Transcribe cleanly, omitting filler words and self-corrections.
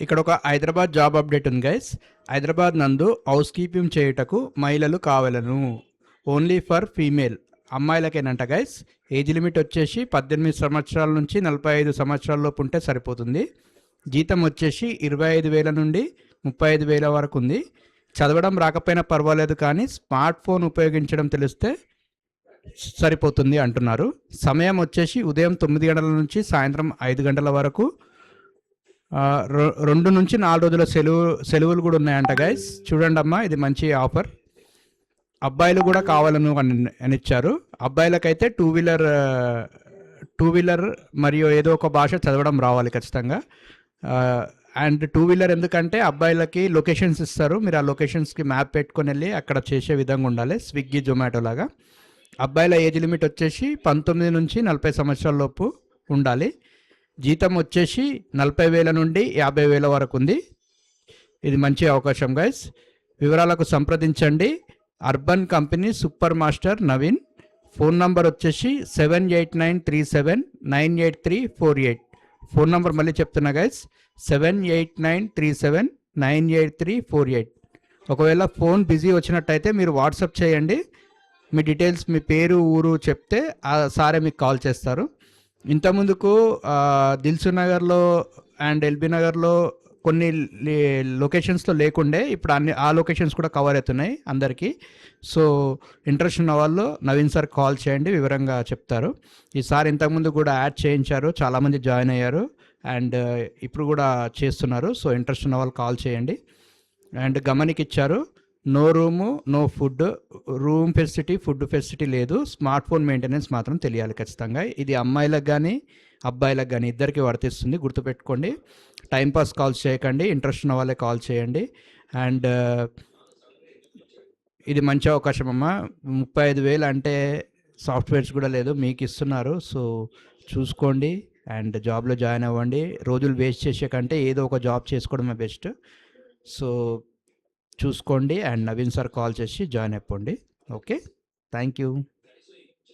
ఇక్కడ ఒక Hyderabad job update ఉంది గైస్. హైదరాబాద్ నందు హౌస్ కీపింగ్ చేయుటకు మహిళలు కావలను. Only for female. అమ్మాయిలకేనంట గైస్. ఏజ్ లిమిట్ వచ్చేసి 18 సంవత్సరాల నుంచి 45 సంవత్సరాల లోపు ఉంటే సరిపోతుంది. జీతం వచ్చేసి 25,000 నుండి 35,000 వరకు ఉంది. చదవడం రాకపోయినా పర్వాలేదు, కానీ స్మార్ట్ ఫోన్ ఉపయోగించడం తెలిస్తే సరిపోతుంది అంటున్నారు. సమయం వచ్చేసి ఉదయం 9 గంటల నుంచి సాయంత్రం 5 గంటల వరకు. 2 నుంచి 4 రోజుల సెలవులు కూడా ఉన్నాయంట గైస్. చూడండి అమ్మా, ఇది మంచి ఆఫర్. అబ్బాయిలు కూడా కావాలను అని ఇచ్చారు. అబ్బాయిలకైతే టూ వీలర్ మరియు ఏదో ఒక భాష చదవడం రావాలి ఖచ్చితంగా. అండ్ టూ వీలర్ ఎందుకంటే అబ్బాయిలకి లొకేషన్స్ ఇస్తారు, మీరు ఆ లొకేషన్స్కి మ్యాప్ పెట్టుకొని వెళ్ళి అక్కడ చేసే విధంగా ఉండాలి, స్విగ్గీ జొమాటో లాగా. అబ్బాయిల ఏజ్ లిమిట్ వచ్చేసి 19 నుంచి 40 సంవత్సరాల లోపు ఉండాలి. జీతం వచ్చేసి 40,000 నుండి 50,000 వరకు ఉంది. ఇది మంచి అవకాశం గైస్. వివరాలకు సంప్రదించండి urban company super master Naveen. Phone number వచ్చేసి 7893798348. ఫోన్ నంబర్ మళ్ళీ చెప్తున్నా గైస్, 7893798348. ఒకవేళ ఫోన్ బిజీ వచ్చినట్టయితే మీరు వాట్సాప్ చేయండి, మీ డీటెయిల్స్, మీ పేరు ఊరు చెప్తే ఆ సారే మీకు కాల్ చేస్తారు. ఇంతకుముందుకు దిల్సు నగర్లో అండ్ ఎల్బీ నగర్లో కొన్ని లొకేషన్స్లో లేకుండే, ఇప్పుడు ఆ లొకేషన్స్ కూడా కవర్ అవుతున్నాయి అందరికీ. సో ఇంట్రెస్ట్ ఉన్న వాళ్ళు నవీన్ సార్ కాల్ చేయండి, వివరంగా చెప్తారు. ఈసారి ఇంతకుముందు కూడా యాడ్ చేయించారు, చాలామంది జాయిన్ అయ్యారు అండ్ ఇప్పుడు కూడా చేస్తున్నారు. సో ఇంట్రెస్ట్ ఉన్న వాళ్ళు కాల్ చేయండి. అండ్ గమనికి ఇచ్చారు, no room no food, room facility food facility లేదు, స్మార్ట్ ఫోన్ మెయింటెనెన్స్ మాత్రం తెలియాలి ఖచ్చితంగా. ఇది అమ్మాయిలకు కానీ అబ్బాయిలకు కానీ ఇద్దరికి వర్తిస్తుంది, గుర్తుపెట్టుకోండి. టైంపాస్ కాల్స్ చేయకండి, ఇంట్రెస్ట్ ఉన్న వాళ్ళే కాల్ చేయండి. అండ్ ఇది మంచి అవకాశం అమ్మ. 35,000 అంటే సాఫ్ట్వేర్స్ కూడా లేదు, మీకు ఇస్తున్నారు. సో చూసుకోండి అండ్ జాబ్లో జాయిన్ అవ్వండి. రోజులు వేస్ట్ చేసే కంటే ఏదో ఒక జాబ్ చేసుకోవడమే బెస్ట్. సో చూసుకోండి అండ్ నవీన్ సార్ కాల్ చేసి జాయిన్ అయిపోండి. Okay, thank you.